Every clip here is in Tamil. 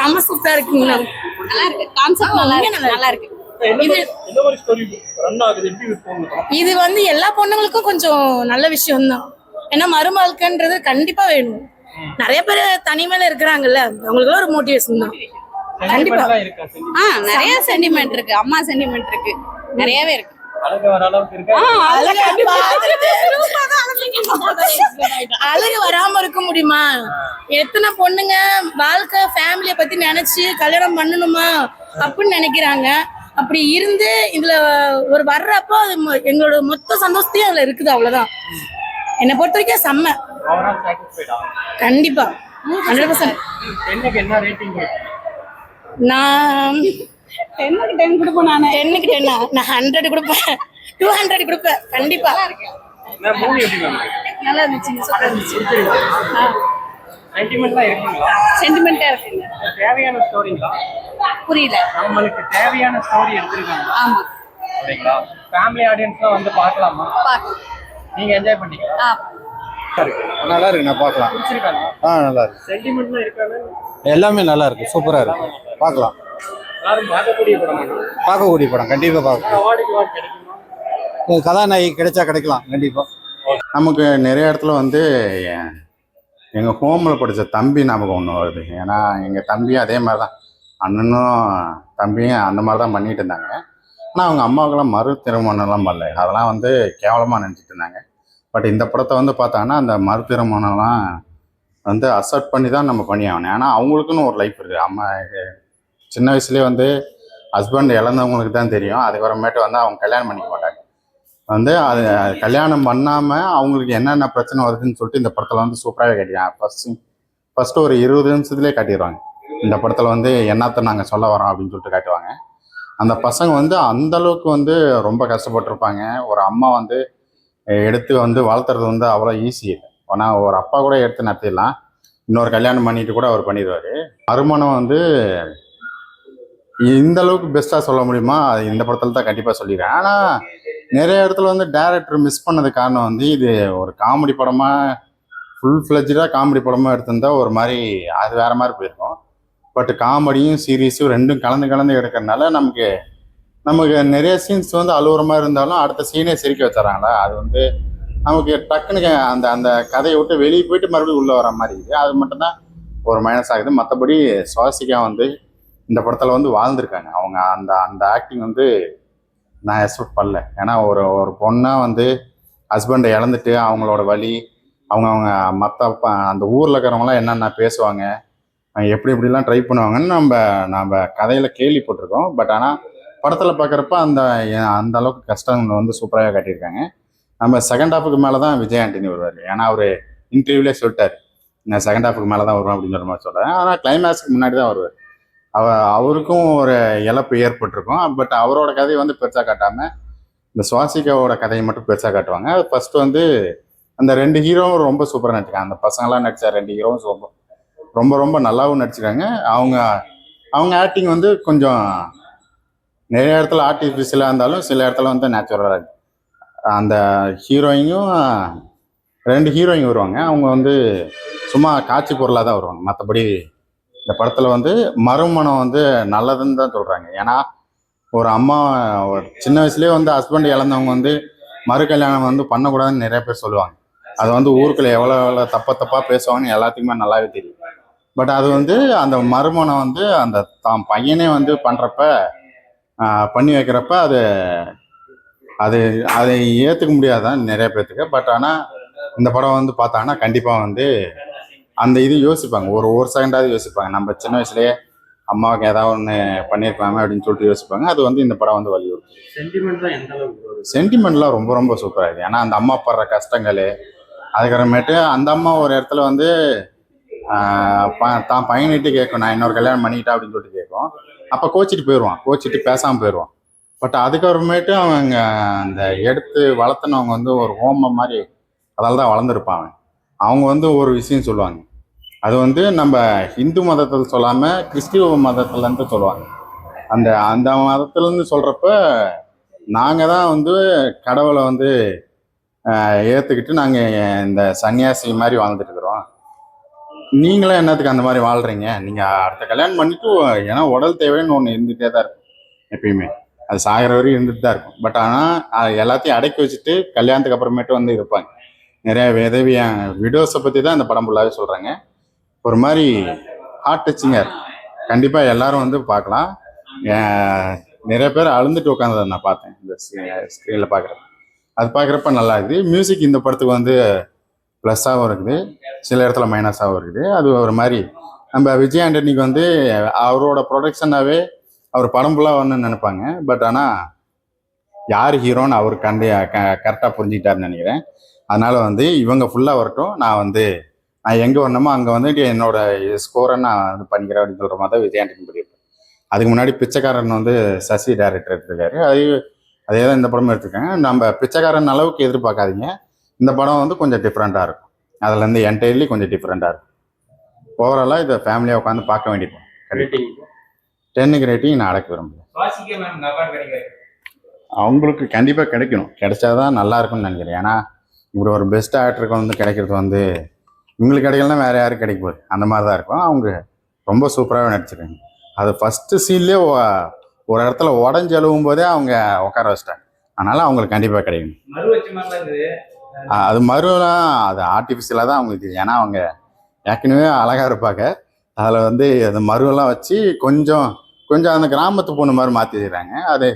செம சூப்பரா இருக்குங்களா. நல்லா இருக்கு. கான்செப்ட் நல்லா இருக்கு. நல்லா இருக்கு. இது வந்து எல்லா பொண்ணுங்களுக்கும் கொஞ்சம் நல்ல விஷயம் தான். ஏன்னா மருமகளுக்குன்றது கண்டிப்பா வேணும். நிறைய பேர் தனிமையில இருக்கிறாங்கல்ல, அவங்களுக்கு ஒரு மோட்டிவேஷன் தான் கண்டிப்பா. நிறைய சென்டிமெண்ட் இருக்கு. அம்மா சென்டிமெண்ட் இருக்கு, நிறையவே இருக்கு. அழகு வராம இருக்க முடியுமா? எத்தனை பொண்ணுங்க வாழ்க்கை ஃபேமிலிய பத்தி நினைச்சு கல்யாணம் பண்ணணுமா அப்படின்னு நினைக்கிறாங்க. அப்படி இருந்து இதுல ஒரு வர்றப்போ அது எங்களோட மொத்த சந்தோஷத்தையும் அதுல இருக்குது. அவ்வளவுதான் என்னை பொறுத்த வரைக்கும் செம்ம. கண்டிப்பா 100%. நான் 10க்கு 10 கொடுப்பேன். நான் 10க்கு 10 நான் 100 கொடுப்பேன், 200 கொடுப்பேன் கண்டிப்பா. நல்லா இருந்துச்சு. சென்டிமெண்டா இருக்குங்க. தேவையான ஸ்டோரிங்களா? புரியல. நம்மளுக்கு தேவையான ஸ்டோரி எடுத்துருக்காங்க. ஆமா. சரிங்களா? ஃபேமிலி ஆடியன்ஸ்லாம் வந்து பார்க்கலாமா? நீங்க என்ஜாய் பண்ணீங்களா? நல்லா இருக்கு. நான் பார்க்கலாம். நல்லா இருக்கு. சென்டிமெண்ட்லாம் இருக்கானே? எல்லாமே நல்லா இருக்கு. சூப்பரா இருக்கு. பார்க்கலாம். எல்லாரும் பார்க்கக்கூடிய படம். பார்க்கக்கூடிய படம். கண்டிப்பா பார்க்கலாம். அவார்டுக்கு கிடைக்குமா? கதாநாயகி கிடைச்சா கிடைக்கலாம் கண்டிப்பா. நமக்கு நிறைய இடத்துல வந்து எங்கள் ஹோமில் படித்த தம்பி ஞாபகம் ஒன்று வருது. ஏன்னா எங்கள் தம்பியும் அதே மாதிரி தான், அண்ணனும் தம்பியும் அந்த மாதிரி தான் பண்ணிட்டு இருந்தாங்க. ஆனால் அவங்க அம்மாவுக்கெல்லாம் மறு திருமணம்லாம் பண்ணல. அதெல்லாம் வந்து கேவலமாக நினச்சிட்டு இருந்தாங்க. பட் இந்த படத்தை வந்து பார்த்தாங்கன்னா அந்த மறு திருமணம்லாம் வந்து அக்செப்ட் பண்ணி தான் நம்ம பண்ணி ஆகணும். ஏன்னா அவங்களுக்குன்னு ஒரு லைஃப் இருக்குது. அம்மா சின்ன வயசுலேயே வந்து ஹஸ்பண்ட் இழந்தவங்களுக்கு தான் தெரியும். அதுக்கப்புறமேட்டு வந்து அவங்க கல்யாணம் பண்ணிக்க மாட்டாங்க. வந்து அது கல்யாணம் பண்ணாமல் அவங்களுக்கு என்னென்ன பிரச்சனை வருதுன்னு சொல்லிட்டு இந்த படத்தில் வந்து சூப்பராகவே காட்டிடுவாங்க. ஃபஸ்ட்டு ஒரு 20 நிமிஷத்துலேயே காட்டிடுவாங்க. இந்த படத்தில் வந்து என்னத்தை நாங்கள் சொல்ல வரோம் அப்படின்னு சொல்லிட்டு காட்டுவாங்க. அந்த பசங்க வந்து அந்தளவுக்கு வந்து ரொம்ப கஷ்டப்பட்டுருப்பாங்க. ஒரு அம்மா வந்து எடுத்து வந்து வளர்த்துறது வந்து அவ்வளோ ஈஸி இல்லை. ஆனால் ஒரு அப்பா கூட எடுத்து நடத்திடலாம். இன்னொரு கல்யாணம் பண்ணிட்டு கூட அவர் பண்ணிடுவார். மறுமணம் வந்து இந்த அளவுக்கு பெஸ்ட்டாக சொல்ல முடியுமா? அது இந்த படத்தில் தான் கண்டிப்பாக சொல்லிடுறேன். ஆனால் நிறைய இடத்துல வந்து டைரக்டர் மிஸ் பண்ணது காரணம் வந்து இது ஒரு காமெடி படமாக ஃபுல் ஃப்ளெஜ்டாக காமெடி படமாக எடுத்திருந்தா ஒரு மாதிரி அது வேறு மாதிரி போயிருக்கும். பட் காமெடியும் சீரியஸும் ரெண்டும் கலந்து எடுக்கிறதுனால நமக்கு நிறைய சீன்ஸ் வந்து அழுகுற மாதிரி இருந்தாலும் அடுத்த சீனே சிரிக்க வச்சுறாங்களா, அது வந்து நமக்கு டக்குன்னு அந்த கதையை விட்டு வெளியே போயிட்டு மறுபடியும் உள்ளே வர மாதிரி இருக்குது. அது மட்டும்தான் ஒரு மைனஸ் ஆகுது. மற்றபடி சுவாசிகா வந்து இந்த படத்தில் வந்து வாழ்ந்திருக்காங்க. அவங்க அந்த ஆக்டிங் வந்து நான் எக்ஸ்பெக்ட் பண்ணல. ஏன்னா ஒரு பொண்ணாக வந்து ஹஸ்பண்டை இழந்துட்டு அவங்களோட வலி, அவங்க மற்ற அந்த ஊரில் இருக்கிறவங்களாம் என்னென்ன பேசுவாங்க, எப்படிலாம் ட்ரை பண்ணுவாங்கன்னு நம்ம கதையில் கேள்விப்பட்டிருக்கோம். பட் ஆனால் படத்தில் பார்க்குறப்ப அந்த அளவுக்கு கஷ்டங்கள் வந்து சூப்பராக காட்டியிருக்காங்க. நம்ம செகண்ட் ஹாஃபுக்கு மேலே தான் விஜய் ஆண்டனி வருவார். ஏன்னா அவர் இன்டர்வியூலே சொல்லிட்டார், நான் செகண்ட் ஹாஃபுக்கு மேலே தான் வருவேன் அப்படின்னு சொல்கிற மாதிரி சொல்கிறேன். ஆனால் கிளைமேக்ஸுக்கு முன்னாடி தான் வருவார். அவருக்கும் ஒரு இழப்பு ஏற்பட்டிருக்கும். பட் அவரோட கதையை வந்து பெருசாக காட்டாமல் இந்த சுவாசிகாவோட கதையை மட்டும் பெருசாக காட்டுவாங்க. அது ஃபஸ்ட்டு வந்து அந்த 2 ஹீரோவும் ரொம்ப சூப்பராக நடிச்சிருக்காங்க. அந்த பசங்களாம் நடித்த 2 ஹீரோவும் ரொம்ப நல்லாவும் நடிச்சிருக்காங்க. அவங்க ஆக்டிங் வந்து கொஞ்சம் நிறைய இடத்துல ஆர்டிஃபிஷியலாக இருந்தாலும் சில இடத்துல வந்து நேச்சுரலாக இருக்கு. அந்த ஹீரோயினும் 2 ஹீரோயின் வருவாங்க. அவங்க வந்து சும்மா காட்சி பொருளாக தான் வருவாங்க. மற்றபடி இந்த படத்தில் வந்து மறுமணம் வந்து நல்லதுன்னு தான் சொல்கிறாங்க. ஏன்னா ஒரு அம்மா ஒரு சின்ன வயசுலேயே வந்து ஹஸ்பண்ட் இழந்தவங்க வந்து மறு கல்யாணம் வந்து பண்ணக்கூடாதுன்னு நிறைய பேர் சொல்லுவாங்க. அது வந்து ஊருக்குள்ளே எவ்வளோ தப்பாக பேசுவாங்கன்னு எல்லாத்துக்குமே நல்லாவே தெரியும். பட் அது வந்து அந்த மறுமணம் வந்து அந்த தான் பையனே வந்து பண்ணுறப்ப பண்ணி வைக்கிறப்ப அதை ஏற்றுக்க முடியாதான் நிறைய பேர்த்துக்கு. பட் ஆனால் இந்த படம் வந்து பார்த்தாங்கன்னா கண்டிப்பாக வந்து அந்த இது யோசிப்பாங்க. ஒரு செகண்டாவது யோசிப்பாங்க. நம்ம சின்ன வயசுலேயே அம்மாவுக்கு ஏதாவது ஒன்று பண்ணியிருக்கலாமே அப்படின்னு சொல்லிட்டு யோசிப்பாங்க. அது வந்து இந்த படம் வந்து வலியுறுத்தும். சென்டிமெண்ட்லாம் ரொம்ப சூப்பராக இருக்குது. ஏன்னா அந்த அம்மா படுற கஷ்டங்கள், அதுக்கப்புறமேட்டு அந்த அம்மா ஒரு இடத்துல வந்து தான் பையனிட்டு கேட்கும், நான் இன்னொரு கல்யாணம் பண்ணிக்கிட்டா அப்படின்னு சொல்லிட்டு கேட்கும். அப்போ கோச்சிட்டு பேசாமல் போயிடுவான். பட் அதுக்கப்புறமேட்டு அவங்க அந்த எடுத்து வளர்த்துனவங்க வந்து ஒரு ஹோமம் மாதிரி அதால் தான் வளர்ந்துருப்பாங்க. அவங்க வந்து ஒரு விஷயம் சொல்லுவாங்க. அது வந்து நம்ம இந்து மதத்தில் சொல்லாமல் கிறிஸ்டிவ மதத்துலேருந்து சொல்லுவாங்க. அந்த மதத்துலேருந்து சொல்கிறப்ப நாங்கள் தான் வந்து கடவுளை வந்து ஏற்றுக்கிட்டு நாங்கள் இந்த சன்னியாசி மாதிரி வாழ்ந்துட்டு இருக்கிறோம். நீங்களும் என்னத்துக்கு அந்த மாதிரி வாழ்றீங்க? நீங்கள் அடுத்த கல்யாணம் பண்ணிட்டு ஏன்னா உடல் தேவைன்னு ஒன்று இருந்துகிட்டே தான் இருக்கும் எப்பயுமே. அது சாகிற வரையும் இருந்துட்டு தான் இருக்கும். பட் ஆனால் எல்லாத்தையும் அடக்கி வச்சுட்டு கல்யாணத்துக்கு அப்புறமேட்டு வந்து இருப்பாங்க. நிறைய விடோஸை பற்றி தான் இந்த படம் ஃபுல்லாகவே சொல்கிறாங்க. ஒரு மாதிரி ஹார்ட் டச்சிங்காக இருக்கும். கண்டிப்பாக எல்லாரும் வந்து பார்க்கலாம். நிறைய பேர் அழுந்துட்டு உட்காந்ததை நான் பார்த்தேன் இந்த ஸ்க்ரீனில் பார்க்குறப்ப. அது பார்க்குறப்ப நல்லா இருக்குது. மியூசிக் இந்த படத்துக்கு வந்து ப்ளஸ்ஸாகவும் இருக்குது, சில இடத்துல மைனஸாகவும் இருக்குது. அது ஒரு மாதிரி நம்ம விஜய் ஆண்டனிக்கு வந்து அவரோட ப்ரொடக்ஷனாகவே அவர் படம் ஃபுல்லாக வரணும்னு நினைப்பாங்க. பட் ஆனால் யார் ஹீரோன்னு அவர் கரெக்டாக புரிஞ்சுக்கிட்டாருன்னு நினைக்கிறேன். அதனால் வந்து இவங்க ஃபுல்லாக வரட்டும், நான் எங்கே வரணுமோ அங்கே வந்துட்டு என்னோட ஸ்கோரை நான் வந்து பண்ணிக்கிறேன் அப்படின்னு சொல்கிற மாதிரி தான் விஜய் ஆண்டனி பண்ணியிருப்பேன். அதுக்கு முன்னாடி பிச்சைக்காரன் வந்து சசி டைரக்டர் எடுத்திருக்காரு. அதே தான் இந்த படமும் எடுத்திருக்காங்க. நம்ம பிச்சைக்காரன் அளவுக்கு எதிர்பார்க்காதீங்க. இந்த படம் வந்து கொஞ்சம் டிஃப்ரெண்ட்டாக இருக்கும். அதுலேருந்து என்டையர்லி கொஞ்சம் டிஃப்ரெண்ட்டாக இருக்கும். ஓவராலாக இதை ஃபேமிலியாக உட்காந்து பார்க்க வேண்டியது. 10க்கு ரேட்டிங் நான் அடக்க விரும்புகிறேன். அவங்களுக்கு கண்டிப்பாக கிடைக்கணும். கிடைச்சாதான் நல்லா இருக்கும்னு நினைக்கிறேன். ஏன்னா இப்படி ஒரு பெஸ்ட் ஆக்டருக்கு வந்து கிடைக்கிறது வந்து இவங்களுக்கு கிடைக்கலன்னா வேறு யாருக்கு கிடைக்க போகுது, அந்த மாதிரி தான் இருக்கும். அவங்க ரொம்ப சூப்பராகவே நடிச்சிருக்காங்க. அது ஃபஸ்ட்டு சீன்லேயே ஒரு இடத்துல உடஞ்சி அழுவும் போதே அவங்க உட்கார வச்சிட்டாங்க. அதனால் அவங்களுக்கு கண்டிப்பாக கிடைக்கணும். அது மறுலாம் அது ஆர்டிஃபிஷியலாக தான் அவங்களுக்கு தெரியும். ஏன்னா அவங்க ஏற்கனவே அழகாக இருப்பாங்க. அதில் வந்து அந்த மருவெல்லாம் வச்சு கொஞ்சம் அந்த கிராமத்து பொண்ணு மாதிரி மாற்றி வச்சுருக்காங்க. அது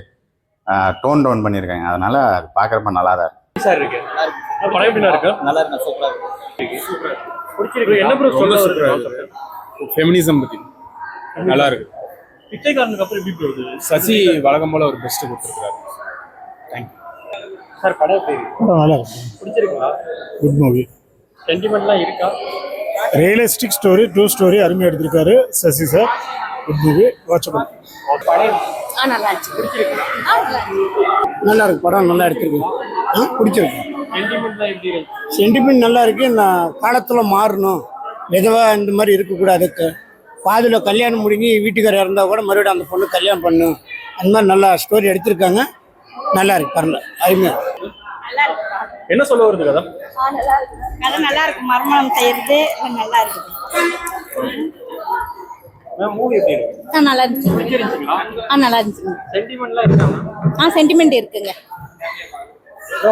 டோன் டவுன் பண்ணியிருக்காங்க. அதனால அது பார்க்குறப்ப நல்லா தான் இருக்கு. சார் இருக்கு படம் எப்படி இருக்கு? நல்லா இருக்கு, சூப்பரா இருக்கு. பிடிச்சிருக்கு. என்ன ப்ரோ சொல்றது? ஃபெமினிசம் பத்தி நல்லா இருக்கு. பிச்சைக்காரனுக்கு அப்புறம் எப்படி ப்ரோ இருக்கு? சசி வழக்கம் போல ஒரு பெஸ்ட் கொடுத்துருக்காரு. Thank you sir. படம் எப்படி இருக்கு? நல்லா இருக்கு. பிடிச்சிருக்கா? Good movie. சென்டிமெண்ட்லாம் இருக்கா? ரியலிஸ்டிக் ஸ்டோரி, ட்ரூ ஸ்டோரி அருமையாக எடுத்திருக்காரு Sasi sir. Good movie, watchable. படம் நல்லா இருந்துச்சு. பிடிச்சிருக்கா? நல்லா இருக்கு, படம் நல்லா எடுத்திருக்கு. பிடிச்சிருக்கு. சென்டிமெண்ட்லாம் எப்படி இருக்கு? சென்டிமெண்ட் நல்லா இருக்கு. நான் காலத்தில் மாறணும், எதுவாக இந்த மாதிரி இருக்கக்கூடாது. பாதியில் கல்யாணம் முடிஞ்சு வீட்டுக்காரர் இருந்தால் கூட மறுபடியும் அந்த பொண்ணு கல்யாணம் பண்ணும், அந்த மாதிரி நல்லா ஸ்டோரி எடுத்திருக்காங்க. நல்லா இருக்கு, பரவாயில்ல, அருமையாக. என்ன சொல்ல வருது கதை? கதை நல்லா இருக்கு. மர்மம் செய்யறது நல்லா இருக்குது. மூவி எப்படி இருக்கு? நல்லா இருந்துச்சு. பிடிச்சிருந்துச்சுங்களா? நல்லா இருந்துச்சு. சென்டிமெண்ட்லாம் இருக்கா? சென்டிமெண்ட் இருக்குங்க.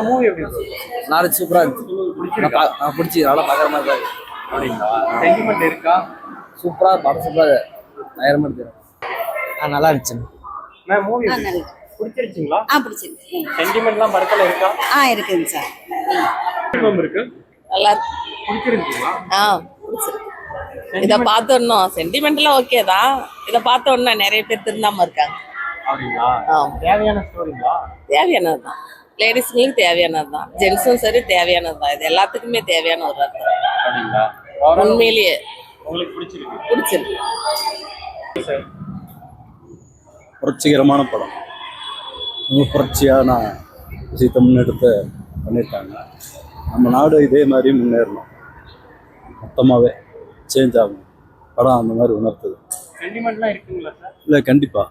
மூவி எப்படி இருக்கு? நாலு சூப்பரா இருந்துச்சு. பிடிச்சி நல்லா பார்க்குற மாதிரி தான் இருக்கு. அப்படிங்களா? சென்டிமெண்ட் இருக்கா? சூப்பரா படம் சூப்பரா நேரமா இருக்கு. நல்லா இருந்துச்சு. மூவி பிடிச்சிருச்சுங்களா? பிடிச்சிருக்கு. சென்டிமெண்ட்லாம் படத்துல இருக்கா? இருக்குங்க சார். இருக்கு. நல்லா இருக்கு. பிடிச்சிருந்துச்சுங்களா? பிடிச்சிருக்கு. இதை பார்த்தோன்னா சென்டிமெண்ட்லாம் ஓகே தான். இதை பார்த்தோன்னா நிறைய பேர் திருந்தாம இருக்காங்க. அப்படிங்களா? தேவையான ஸ்டோரிங்களா? தேவையானது தான். லேடிஸ்களுக்கு தேவையானது தான், ஜென்ஸும் சரி தேவையானது தான். இது எல்லாத்துக்குமே தேவையான ஒரு அர்த்தம். அப்படிங்களா? உண்மையிலேயே உங்களுக்கு பிடிச்சிருக்கு? பிடிச்சிருக்கு. புரட்சிகரமான படம். ரொம்ப புரட்சியான விஷயத்தை முன்னெடுத்து பண்ணியிருக்காங்க. நம்ம நாடு இதே மாதிரி முன்னேறணும், மொத்தமாகவே சேஞ்ச் ஆகும். படம் அந்த மாதிரி உணர்த்துது. சென்டிமெண்ட்லாம் இருக்குங்களா சார்? இல்லை, கண்டிப்பாக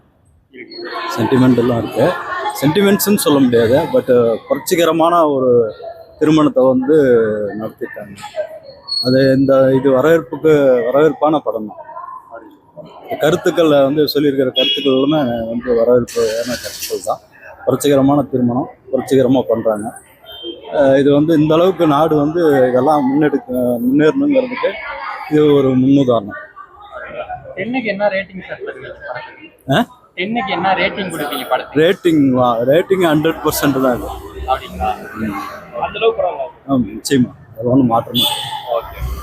சென்டிமெண்ட் எல்லாம் இருக்கு. சென்டிமெண்ட்ஸ்ன்னு சொல்ல முடியாது, பட் புரட்சிகரமான ஒரு திருமணத்தை வந்து நடத்திட்டாங்க. அது இது வரவேற்பான படம் தான். கருத்துக்களை வந்து சொல்லியிருக்கிற கருத்துக்கள் எல்லாமே வந்து வரவேற்பான கருத்துக்கள் தான். புரட்சிகரமான திருமணம், புரட்சிகரமாக பண்ணுறாங்க. இது வந்து இந்த அளவுக்கு நாடு வந்து இதெல்லாம் முன்னேறணுங்கிறதுக்கு இது ஒரு முன்னுதாரணம். என்னைக்கு என்ன ரேட்டிங் சார் தருவீங்க? என்னைக்கு என்ன ரேட்டிங் கொடுப்பீங்க படத்துக்கு? ரேட்டிங் 100% தான் இது. அப்படிங்களா? அந்த அளவுக்கு பரவாயில்ல. நிச்சயமா அது ஒன்றும் மாற்றணும்.